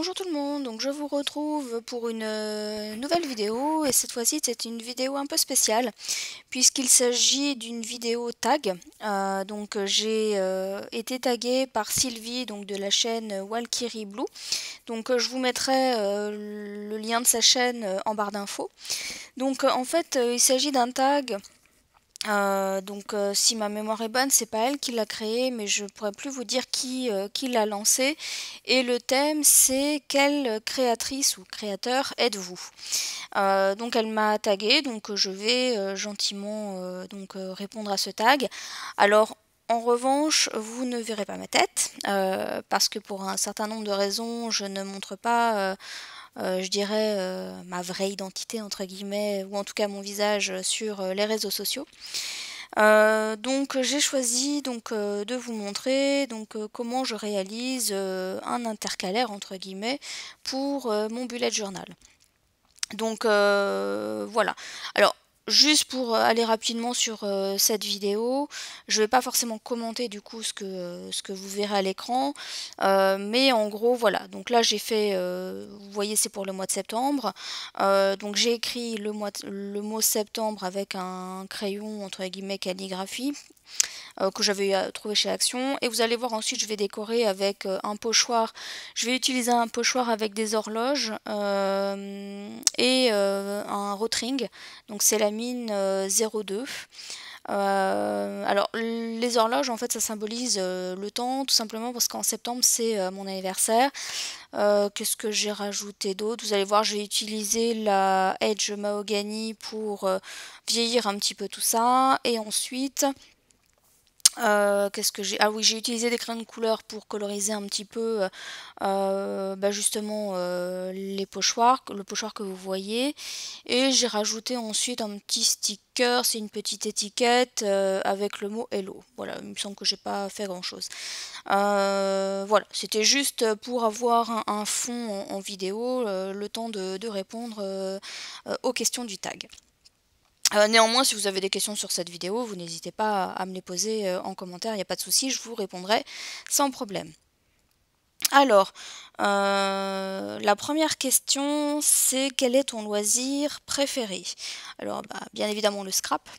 Bonjour tout le monde, donc je vous retrouve pour une nouvelle vidéo et cette fois-ci c'est une vidéo un peu spéciale puisqu'il s'agit d'une vidéo tag. J'ai été taguée par Sylvie donc de la chaîne Walkyrie Blue. Je vous mettrai le lien de sa chaîne en barre d'infos. Il s'agit d'un tag. Si ma mémoire est bonne, c'est pas elle qui l'a créé, mais je pourrais plus vous dire qui l'a lancé. Et le thème, c'est quelle créatrice ou créateur êtes-vous? Elle m'a tagué, je vais gentiment répondre à ce tag. Alors, en revanche, vous ne verrez pas ma tête, parce que pour un certain nombre de raisons, je ne montre pas je dirais, ma vraie identité, entre guillemets, ou en tout cas mon visage sur les réseaux sociaux. J'ai choisi de vous montrer comment je réalise un intercalaire, entre guillemets, pour mon bullet journal. Voilà. Alors, juste pour aller rapidement sur cette vidéo, je ne vais pas forcément commenter du coup ce que vous verrez à l'écran, mais en gros voilà. Donc là j'ai fait, vous voyez c'est pour le mois de septembre, j'ai écrit le mot septembre avec un crayon entre guillemets calligraphie que j'avais trouvé chez Action. Et vous allez voir ensuite, je vais décorer avec un pochoir. Je vais utiliser un pochoir avec des horloges et un rotring. Donc c'est la mine 02. Alors les horloges en fait ça symbolise le temps tout simplement parce qu'en septembre c'est mon anniversaire. Qu'est-ce que j'ai rajouté d'autre? Vous allez voir j'ai utilisé la Edge Mahogany pour vieillir un petit peu tout ça et ensuite qu'est-ce que j'ai? Ah oui, j'ai utilisé des crayons de couleur pour coloriser un petit peu les pochoirs, le pochoir que vous voyez. Et j'ai rajouté ensuite un petit sticker, c'est une petite étiquette avec le mot Hello. Voilà, il me semble que j'ai pas fait grand chose. Voilà, c'était juste pour avoir un fond en vidéo, le temps de répondre aux questions du tag. Néanmoins, si vous avez des questions sur cette vidéo, vous n'hésitez pas à me les poser en commentaire, il n'y a pas de souci, je vous répondrai sans problème. Alors, la première question, c'est quel est ton loisir préféré? Alors, bien évidemment le scrap.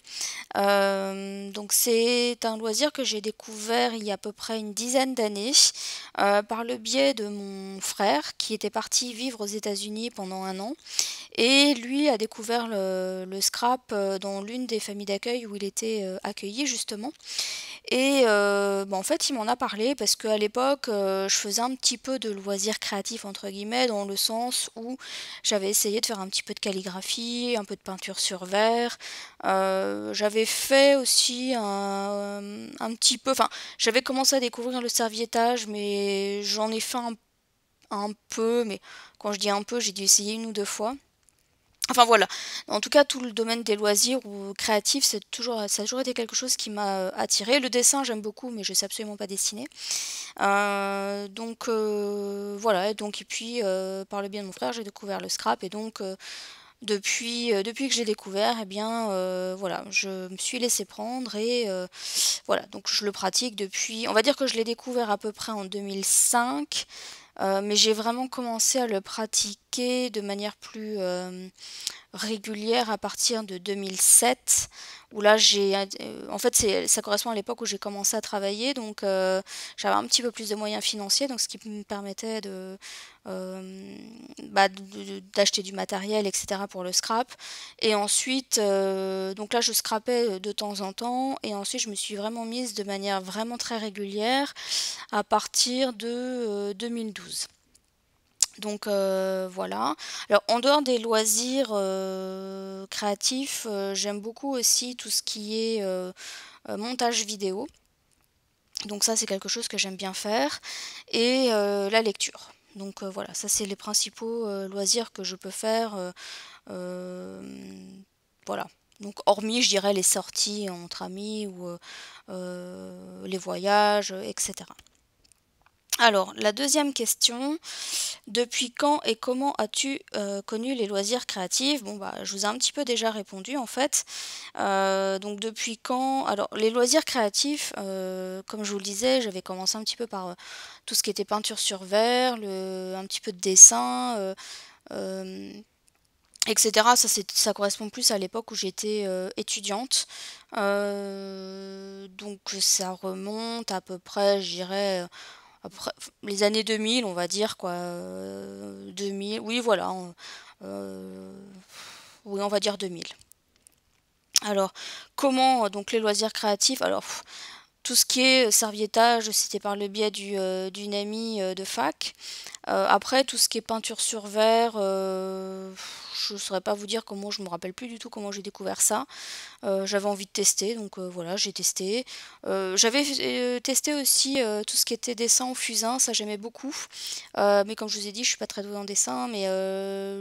C'est un loisir que j'ai découvert il y a à peu près une dizaine d'années par le biais de mon frère qui était parti vivre aux États-Unis pendant un an. Et lui a découvert le scrap dans l'une des familles d'accueil où il était accueilli justement. Et en fait, il m'en a parlé parce qu'à l'époque, je faisais un petit peu de loisirs créatifs entre guillemets, dans le sens où j'avais essayé de faire un petit peu de calligraphie, un peu de peinture sur verre. J'avais fait aussi un petit peu, enfin, j'avais commencé à découvrir le serviettage, mais j'en ai fait un peu, mais quand je dis un peu, j'ai dû essayer une ou deux fois. Enfin voilà, en tout cas tout le domaine des loisirs ou créatifs, ça a toujours été quelque chose qui m'a attiré. Le dessin j'aime beaucoup mais je sais absolument pas dessiner. Voilà, et puis par le biais de mon frère j'ai découvert le scrap et depuis que j'ai découvert, eh bien voilà, je me suis laissée prendre et voilà, donc je le pratique depuis, on va dire que je l'ai découvert à peu près en 2005. Mais j'ai vraiment commencé à le pratiquer de manière plus régulière à partir de 2007, où là en fait ça correspond à l'époque où j'ai commencé à travailler, j'avais un petit peu plus de moyens financiers, donc ce qui me permettait euh, d'acheter du matériel, etc. pour le scrap. Et ensuite, donc là je scrapais de temps en temps, et ensuite je me suis vraiment mise de manière vraiment très régulière à partir de 2012. Voilà. Alors en dehors des loisirs créatifs, j'aime beaucoup aussi tout ce qui est montage vidéo. Donc ça c'est quelque chose que j'aime bien faire. Et la lecture. Voilà, ça c'est les principaux loisirs que je peux faire. Euh, voilà. Donc hormis je dirais les sorties entre amis ou les voyages, etc. Alors, la deuxième question, depuis quand et comment as-tu connu les loisirs créatifs? Bon, bah, je vous ai un petit peu déjà répondu en fait. Donc, depuis quand? Alors, les loisirs créatifs, comme je vous le disais, j'avais commencé un petit peu par tout ce qui était peinture sur verre, un petit peu de dessin, euh, etc. Ça correspond plus à l'époque où j'étais étudiante. Donc, ça remonte à peu près, je dirais. Après, les années 2000, on va dire quoi, 2000, oui voilà, euh, oui on va dire 2000. Alors, comment donc les loisirs créatifs? Alors, tout ce qui est serviettage, c'était par le biais d'une amie de fac. Après, tout ce qui est peinture sur verre, je ne saurais pas vous dire comment, je me rappelle plus du tout comment j'ai découvert ça. J'avais envie de tester, donc voilà, j'ai testé. J'avais testé aussi tout ce qui était dessin au fusain, ça j'aimais beaucoup. Mais comme je vous ai dit, je suis pas très douée en dessin, mais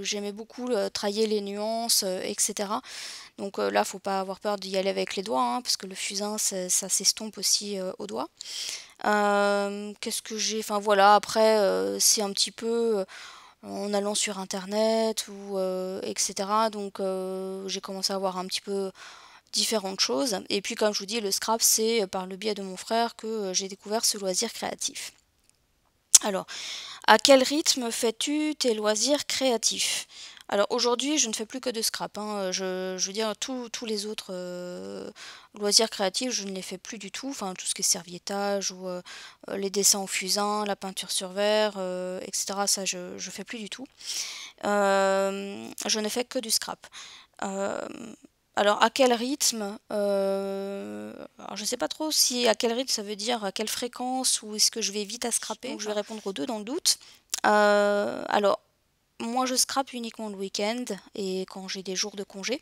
j'aimais beaucoup triller les nuances, etc. Donc là, faut pas avoir peur d'y aller avec les doigts, hein, parce que le fusain, ça s'estompe aussi au doigt. Qu'est-ce que j'ai? Enfin voilà, après, c'est un petit peu en allant sur internet ou etc. Donc j'ai commencé à voir un petit peu différentes choses. Et puis comme je vous dis, le scrap, c'est par le biais de mon frère que j'ai découvert ce loisir créatif. Alors, à quel rythme fais-tu tes loisirs créatifs? Alors aujourd'hui, je ne fais plus que de scrap, hein. Je veux dire, tous les autres loisirs créatifs, je ne les fais plus du tout. Enfin, tout ce qui est serviettage ou les dessins au fusain, la peinture sur verre, etc. Ça, je fais plus du tout. Je ne fais que du scrap. Euh, alors, à quel rythme? Alors, je sais pas trop si à quel rythme ça veut dire à quelle fréquence ou est-ce que je vais vite à scraper. Donc, je vais répondre aux deux dans le doute. Alors, moi, je scrape uniquement le week-end et quand j'ai des jours de congé,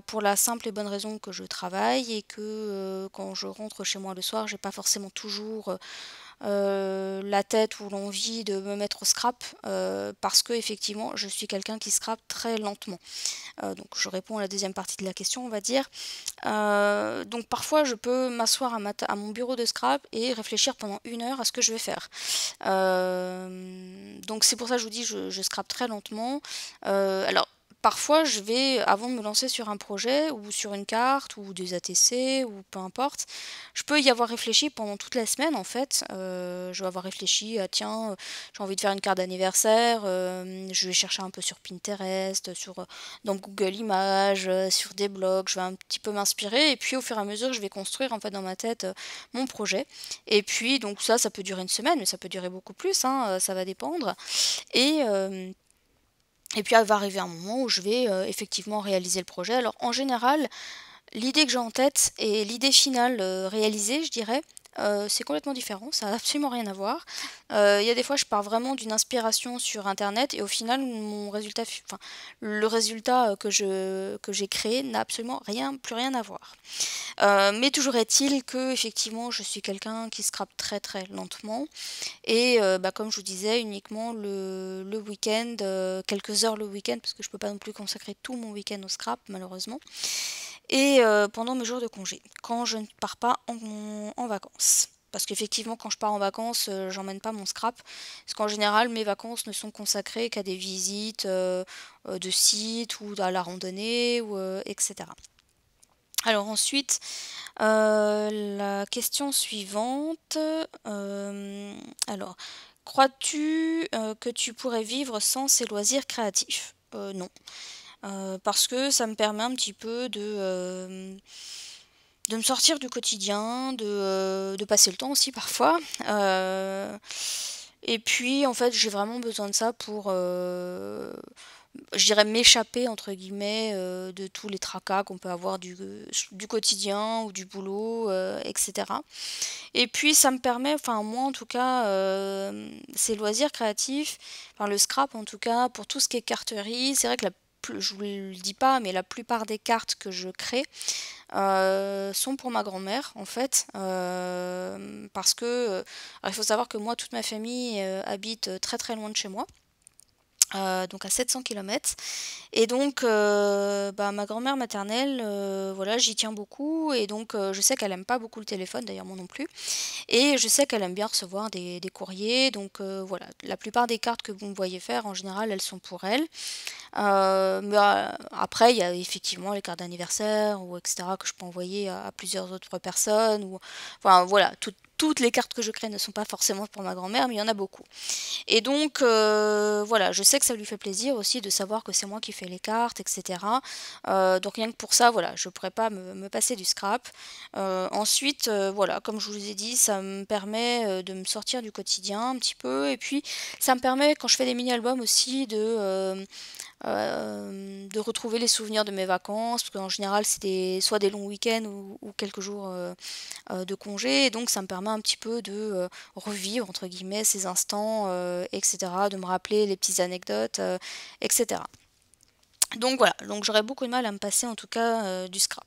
pour la simple et bonne raison que je travaille et que quand je rentre chez moi le soir, j'ai pas forcément toujours la tête ou l'envie de me mettre au scrap parce que effectivement, je suis quelqu'un qui scrape très lentement. Donc je réponds à la deuxième partie de la question, on va dire. Donc parfois je peux m'asseoir à mon bureau de scrap et réfléchir pendant 1 heure à ce que je vais faire. Donc c'est pour ça que je vous dis je scrape très lentement. Alors parfois je vais, avant de me lancer sur un projet ou sur une carte ou des ATC ou peu importe, je peux y avoir réfléchi pendant toute la semaine en fait. Je vais avoir réfléchi à tiens, j'ai envie de faire une carte d'anniversaire, je vais chercher un peu sur Pinterest, dans Google Images, sur des blogs, je vais un petit peu m'inspirer et puis au fur et à mesure je vais construire en fait dans ma tête mon projet. Et puis donc ça peut durer une semaine, mais ça peut durer beaucoup plus, hein, ça va dépendre. Et, euh, et puis il va arriver un moment où je vais effectivement réaliser le projet. Alors en général, l'idée que j'ai en tête et l'idée finale réalisée, je dirais, c'est complètement différent, ça n'a absolument rien à voir. Il y a des fois, je pars vraiment d'une inspiration sur Internet et au final, enfin, le résultat que j'ai créé n'a absolument plus rien à voir. Mais toujours est-il que effectivement, je suis quelqu'un qui scrape très très lentement et bah, comme je vous disais, uniquement le week-end, quelques heures le week-end parce que je peux pas non plus consacrer tout mon week-end au scrap malheureusement et pendant mes jours de congé, quand je ne pars pas en vacances. Parce qu'effectivement, quand je pars en vacances, j'emmène pas mon scrap. Parce qu'en général, mes vacances ne sont consacrées qu'à des visites de sites ou à la randonnée, ou, etc. Alors ensuite, la question suivante. Alors, crois-tu que tu pourrais vivre sans ces loisirs créatifs? Non. Parce que ça me permet un petit peu de me sortir du quotidien, de passer le temps aussi parfois. Et puis en fait j'ai vraiment besoin de ça pour, je dirais m'échapper entre guillemets de tous les tracas qu'on peut avoir du quotidien ou du boulot, etc. Et puis ça me permet, enfin moi en tout cas, ces loisirs créatifs, enfin le scrap en tout cas, pour tout ce qui est carterie, c'est vrai que je vous le dis pas, mais la plupart des cartes que je crée sont pour ma grand-mère en fait, parce que alors, il faut savoir que moi toute ma famille habite très très loin de chez moi. donc à 700 km. Et donc, bah, ma grand-mère maternelle, voilà, j'y tiens beaucoup et donc je sais qu'elle aime pas beaucoup le téléphone, d'ailleurs moi non plus. Et je sais qu'elle aime bien recevoir des courriers, donc voilà. La plupart des cartes que vous me voyez faire, en général, elles sont pour elle. Mais après, il y a effectivement les cartes d'anniversaire ou etc. que je peux envoyer à plusieurs autres personnes. Ou, enfin voilà, toutes les cartes que je crée ne sont pas forcément pour ma grand-mère, mais il y en a beaucoup. Et donc, voilà, je sais que ça lui fait plaisir aussi de savoir que c'est moi qui fais les cartes, etc. Donc rien que pour ça, voilà, je pourrais pas me passer du scrap. Ensuite, voilà, comme je vous ai dit, ça me permet de me sortir du quotidien un petit peu. Et puis, ça me permet, quand je fais des mini-albums aussi, de retrouver les souvenirs de mes vacances, parce qu'en général, c'est soit des longs week-ends ou quelques jours de congé, et donc ça me permet un petit peu de revivre, entre guillemets, ces instants, etc., de me rappeler les petites anecdotes, etc. Donc voilà, donc j'aurais beaucoup de mal à me passer en tout cas du scrap.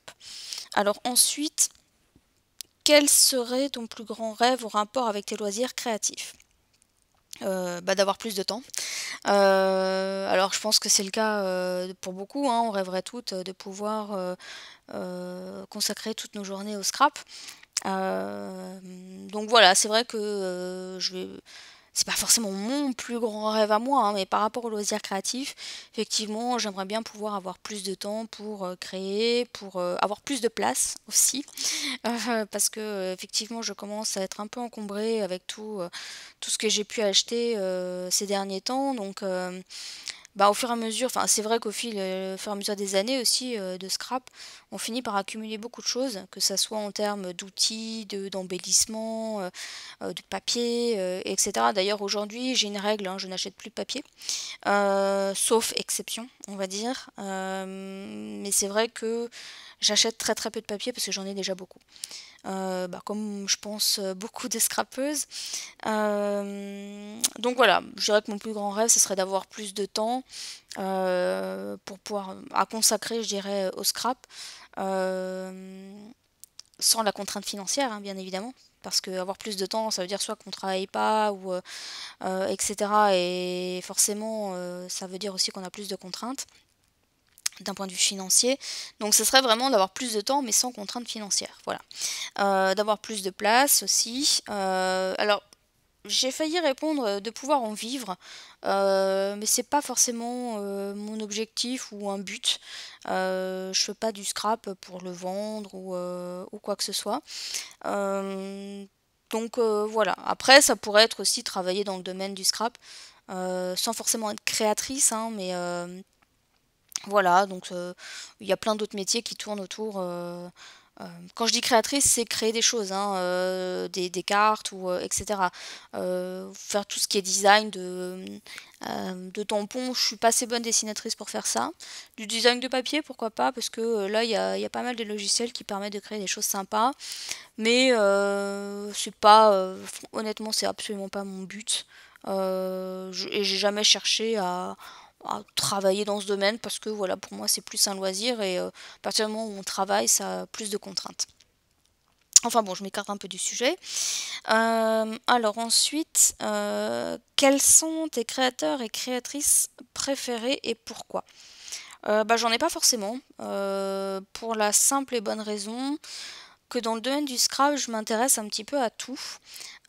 Alors ensuite, quel serait ton plus grand rêve au rapport avec tes loisirs créatifs? Bah, d'avoir plus de temps. Alors je pense que c'est le cas pour beaucoup, hein, on rêverait toutes de pouvoir consacrer toutes nos journées au scrap. Donc voilà, c'est vrai que c'est pas forcément mon plus grand rêve à moi, hein, mais par rapport aux loisirs créatifs, effectivement, j'aimerais bien pouvoir avoir plus de temps pour créer, pour avoir plus de place aussi, parce que effectivement, je commence à être un peu encombrée avec tout ce que j'ai pu acheter ces derniers temps. Donc, bah, au fur et à mesure, enfin, c'est vrai qu'au fur et à mesure des années aussi de scrap, on finit par accumuler beaucoup de choses, que ça soit en termes d'outils, d'embellissement, de papier, etc. D'ailleurs, aujourd'hui, j'ai une règle, hein, je n'achète plus de papier, sauf exception, on va dire. Mais c'est vrai que j'achète très très peu de papier parce que j'en ai déjà beaucoup. Bah, comme je pense beaucoup de scrapeuses. Donc voilà, je dirais que mon plus grand rêve, ce serait d'avoir plus de temps pour pouvoir à consacrer, je dirais, au scrap, euh, sans la contrainte financière, hein, bien évidemment. Parce que avoir plus de temps, ça veut dire soit qu'on travaille pas, ou etc. Et forcément, ça veut dire aussi qu'on a plus de contraintes d'un point de vue financier. Donc ce serait vraiment d'avoir plus de temps, mais sans contrainte financière. Voilà. D'avoir plus de place aussi. Alors j'ai failli répondre de pouvoir en vivre, mais c'est pas forcément mon objectif ou un but. Je fais pas du scrap pour le vendre ou quoi que ce soit. Euh, donc voilà. Après, ça pourrait être aussi travailler dans le domaine du scrap, sans forcément être créatrice, hein, mais voilà. Donc il y a plein d'autres métiers qui tournent autour. Quand je dis créatrice, c'est créer des choses, hein, des cartes ou etc. Faire tout ce qui est design de tampons, je suis pas assez bonne dessinatrice pour faire ça. Du design de papier, pourquoi pas, parce que là, il y a pas mal de logiciels qui permettent de créer des choses sympas. Mais c'est pas, honnêtement, c'est absolument pas mon but. Et j'ai jamais cherché à travailler dans ce domaine parce que voilà, pour moi, c'est plus un loisir et à partir du moment où on travaille, ça a plus de contraintes. Enfin bon, je m'écarte un peu du sujet. Alors ensuite, quels sont tes créateurs et créatrices préférés et pourquoi? Bah, j'en ai pas forcément, pour la simple et bonne raison que dans le domaine du scrap, je m'intéresse un petit peu à tout.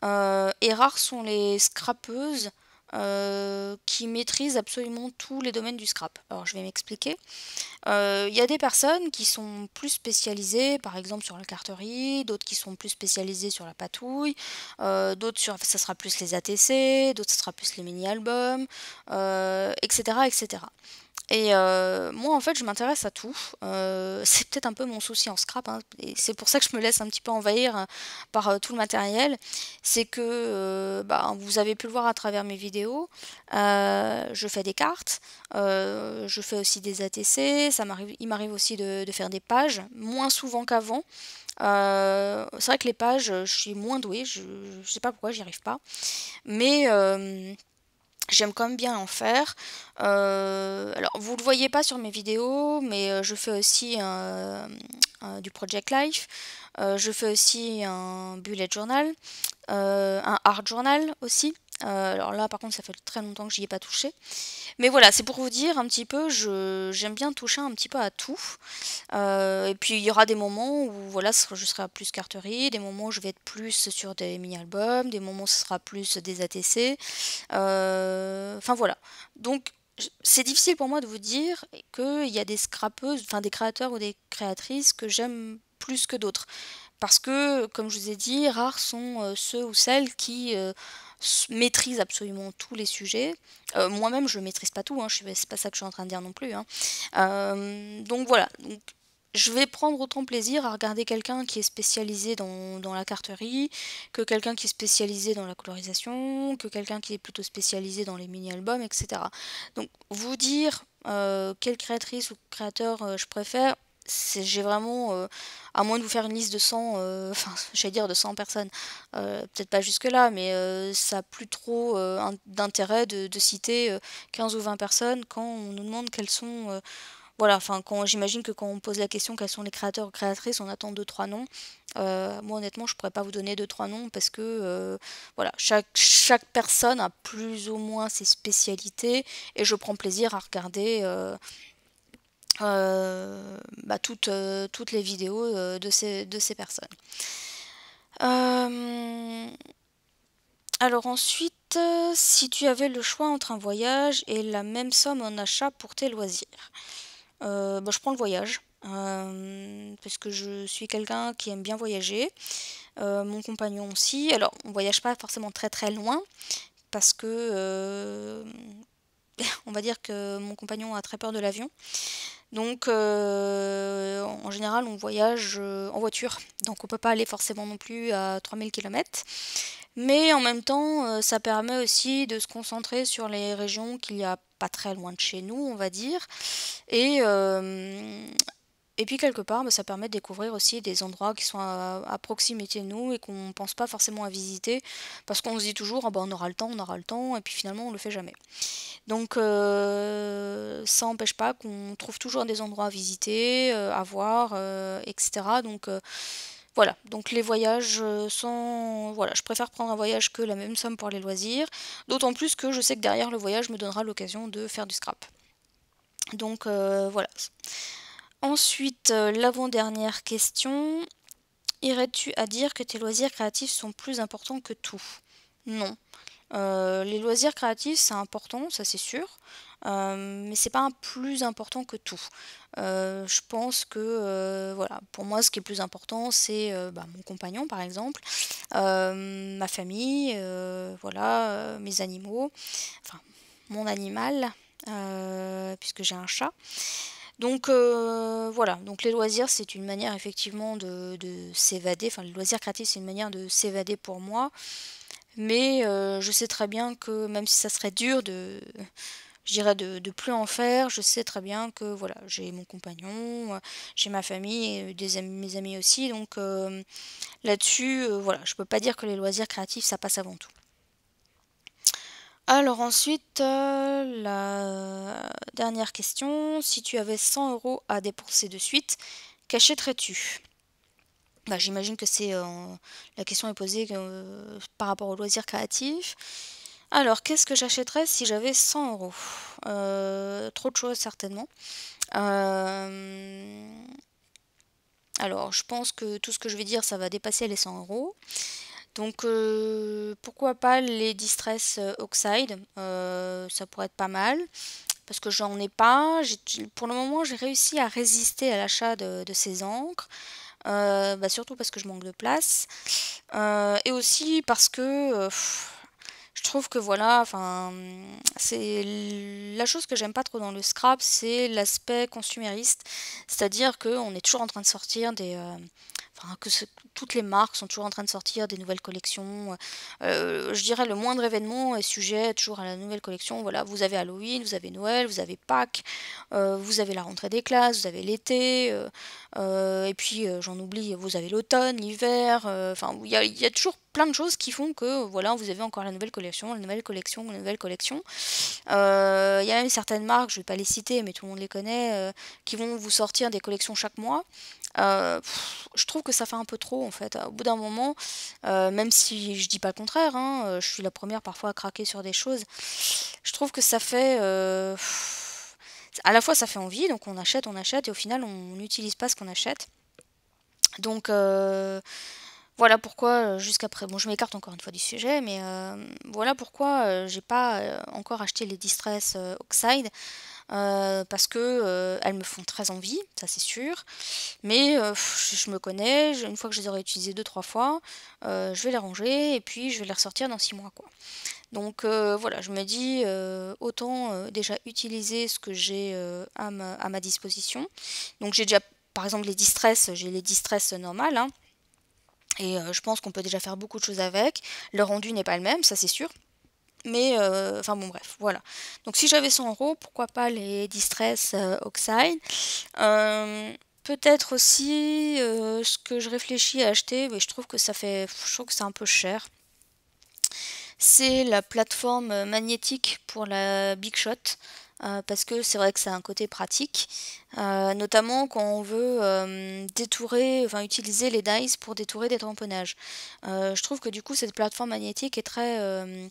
Et rares sont les scrapeuses qui maîtrisent absolument tous les domaines du scrap. Alors je vais m'expliquer. Il y a des personnes qui sont plus spécialisées, par exemple sur la carterie, d'autres qui sont plus spécialisées sur la patouille, d'autres sur, ça sera plus les ATC, d'autres ça sera plus les mini-albums, etc., etc. Et moi, en fait, je m'intéresse à tout. C'est peut-être un peu mon souci en scrap, hein, et c'est pour ça que je me laisse un petit peu envahir par tout le matériel. C'est que, bah, vous avez pu le voir à travers mes vidéos, je fais des cartes, je fais aussi des ATC, il m'arrive aussi de faire des pages, moins souvent qu'avant. C'est vrai que les pages, je suis moins douée, je sais pas pourquoi, j'y arrive pas. Mais j'aime quand même bien en faire. Alors, vous le voyez pas sur mes vidéos, mais je fais aussi du Project Life. Je fais aussi un bullet journal, un art journal aussi. Alors là, par contre, ça fait très longtemps que j'y ai pas touché. Mais voilà, c'est pour vous dire un petit peu, j'aime bien toucher un petit peu à tout. Et puis il y aura des moments où voilà, je serai plus carterie, des moments où je vais être plus sur des mini-albums, des moments où ce sera plus des ATC. Enfin voilà. Donc c'est difficile pour moi de vous dire qu'il y a des scrappeuses, enfin des créateurs ou des créatrices que j'aime plus que d'autres. Parce que, comme je vous ai dit, rares sont ceux ou celles qui maîtrisent absolument tous les sujets. Moi-même, je ne maîtrise pas tout, hein, c'est pas ça que je suis en train de dire non plus. Hein. Donc voilà. Donc, je vais prendre autant plaisir à regarder quelqu'un qui est spécialisé dans la carterie, que quelqu'un qui est spécialisé dans la colorisation, que quelqu'un qui est plutôt spécialisé dans les mini-albums, etc. Donc vous dire quelle créatrice ou créateur je préfère, j'ai vraiment, à moins de vous faire une liste de 100, enfin j'allais dire de 100 personnes, peut-être pas jusque là, mais ça a plus trop d'intérêt de citer 15 ou 20 personnes quand on nous demande quels sont voilà, enfin, j'imagine que quand on pose la question quels sont les créateurs ou créatrices, on attend deux trois noms. Moi, honnêtement, je pourrais pas vous donner deux trois noms parce que voilà, chaque personne a plus ou moins ses spécialités et je prends plaisir à regarder toutes les vidéos de ces personnes. Euh, alors ensuite, si tu avais le choix entre un voyage et la même somme en achat pour tes loisirs. Je prends le voyage. Parce que je suis quelqu'un qui aime bien voyager. Mon compagnon aussi. Alors, on voyage pas forcément très très loin parce que on va dire que mon compagnon a très peur de l'avion. Donc, en général, on voyage en voiture. Donc, on peut pas aller forcément non plus à 3000 km. Mais en même temps, ça permet aussi de se concentrer sur les régions qu'il y a pas très loin de chez nous, on va dire. Et, euh, et puis quelque part, ça permet de découvrir aussi des endroits qui sont à proximité de nous et qu'on ne pense pas forcément à visiter parce qu'on se dit toujours ah bah, on aura le temps, et puis finalement on le fait jamais. Donc ça n'empêche pas qu'on trouve toujours des endroits à visiter, à voir, etc. Donc voilà, donc les voyages sont... Voilà, je préfère prendre un voyage que la même somme pour les loisirs, d'autant plus que je sais que derrière le voyage me donnera l'occasion de faire du scrap. Donc voilà. Ensuite, l'avant-dernière question. Irais-tu à dire que tes loisirs créatifs sont plus importants que tout? Non. Les loisirs créatifs, c'est important, ça c'est sûr, mais c'est pas un plus important que tout. Je pense que, voilà, pour moi, ce qui est plus important, c'est mon compagnon, par exemple, ma famille, voilà, mes animaux, enfin, mon animal, puisque j'ai un chat. Donc voilà, donc les loisirs c'est une manière effectivement de s'évader, enfin les loisirs créatifs c'est une manière de s'évader pour moi, mais je sais très bien que même si ça serait dur je dirais de plus en faire, je sais très bien que voilà, j'ai mon compagnon, j'ai ma famille, et mes amis aussi, donc là-dessus, voilà, je peux pas dire que les loisirs créatifs ça passe avant tout. Alors ensuite, la dernière question, si tu avais 100 euros à dépenser de suite, qu'achèterais-tu? Bah, j'imagine que la question est posée par rapport aux loisirs créatifs. Alors, qu'est-ce que j'achèterais si j'avais 100 euros? Trop de choses certainement. Euh, alors, je pense que tout ce que je vais dire, ça va dépasser les 100 euros. Donc pourquoi pas les Distress Oxide, ça pourrait être pas mal, parce que j'en ai pas. Pour le moment, j'ai réussi à résister à l'achat de ces encres, surtout parce que je manque de place, et aussi parce que je trouve que voilà, enfin, c'est la chose que j'aime pas trop dans le scrap, c'est l'aspect consumériste, c'est-à-dire qu'on est toujours en train de sortir enfin, toutes les marques sont toujours en train de sortir des nouvelles collections. Je dirais le moindre événement est sujet toujours à la nouvelle collection. Voilà, vous avez Halloween, vous avez Noël, vous avez Pâques, vous avez la rentrée des classes, vous avez l'été, et puis j'en oublie, vous avez l'automne, l'hiver. Enfin, il y a toujours plein de choses qui font que voilà, vous avez encore la nouvelle collection, la nouvelle collection, la nouvelle collection. Il y a même certaines marques, je ne vais pas les citer, mais tout le monde les connaît, qui vont vous sortir des collections chaque mois. Je trouve que que ça fait un peu trop en fait. Au bout d'un moment, même si je dis pas le contraire, hein, je suis la première parfois à craquer sur des choses, je trouve que ça fait... à la fois ça fait envie, donc on achète, et au final on n'utilise pas ce qu'on achète. Donc voilà pourquoi jusqu'après, bon je m'écarte encore une fois du sujet, mais voilà pourquoi j'ai pas encore acheté les Distress Oxide, parce que elles me font très envie, ça c'est sûr. Mais je me connais, une fois que je les aurai utilisées deux trois fois, je vais les ranger et puis je vais les ressortir dans 6 mois quoi. Donc voilà, je me dis autant déjà utiliser ce que j'ai à ma disposition. Donc j'ai déjà par exemple les Distress, j'ai les Distress normales, hein, et je pense qu'on peut déjà faire beaucoup de choses avec. Le rendu n'est pas le même, ça c'est sûr. Mais enfin bon bref, voilà. Donc si j'avais 100 €, pourquoi pas les Distress Oxide. Euh, Peut-être aussi ce que je réfléchis à acheter, mais je trouve que je trouve que c'est un peu cher. C'est la plateforme magnétique pour la Big Shot. Parce que c'est vrai que ça a un côté pratique, notamment quand on veut détourer, enfin utiliser les dies pour détourer des tamponnages. Je trouve que du coup cette plateforme magnétique est très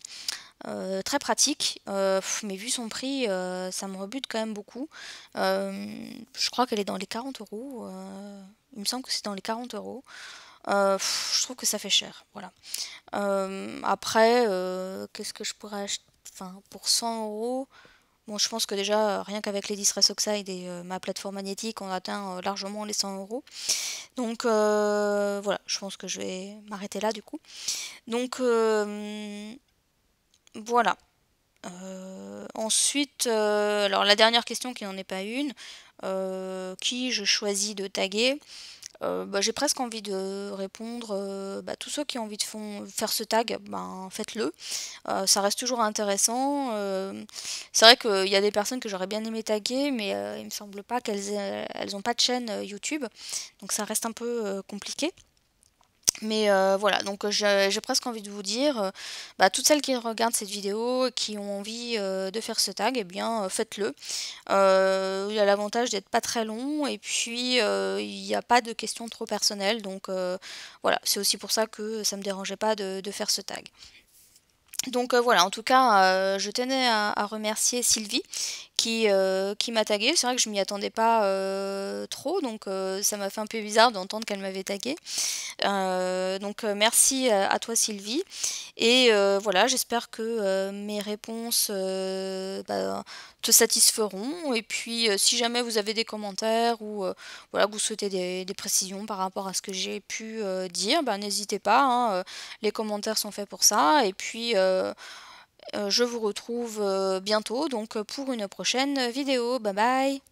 pratique, mais vu son prix, ça me rebute quand même beaucoup. Je crois qu'elle est dans les 40 €. Il me semble que c'est dans les 40 €. Je trouve que ça fait cher, voilà. Après, qu'est-ce que je pourrais acheter? Enfin, pour 100 €, bon, je pense que déjà, rien qu'avec les Distress Oxide et ma plateforme magnétique, on atteint largement les 100 €. Donc voilà, je pense que je vais m'arrêter là du coup. Donc voilà. Ensuite, alors la dernière question qui n'en est pas une, qui je choisis de taguer. Bah, j'ai presque envie de répondre, bah, tous ceux qui ont envie de faire ce tag, ben faites-le. Ça reste toujours intéressant. C'est vrai qu'il y a des personnes que j'aurais bien aimé taguer, mais il me semble pas elles ont pas de chaîne YouTube, donc ça reste un peu compliqué. Mais voilà, donc j'ai presque envie de vous dire, bah, toutes celles qui regardent cette vidéo et qui ont envie de faire ce tag, eh bien faites-le. Il y a l'avantage d'être pas très long et puis il n'y a pas de questions trop personnelles, donc voilà, c'est aussi pour ça que ça me dérangeait pas de faire ce tag. Donc voilà, en tout cas, je tenais à remercier Sylvie qui m'a tagué. C'est vrai que je m'y attendais pas trop, donc ça m'a fait un peu bizarre d'entendre qu'elle m'avait tagué. Donc merci à toi Sylvie. Et voilà, j'espère que mes réponses bah, te satisferont. Et puis si jamais vous avez des commentaires ou voilà, que vous souhaitez des précisions par rapport à ce que j'ai pu dire, bah, n'hésitez pas, hein, les commentaires sont faits pour ça. Et puis je vous retrouve bientôt donc pour une prochaine vidéo. Bye bye!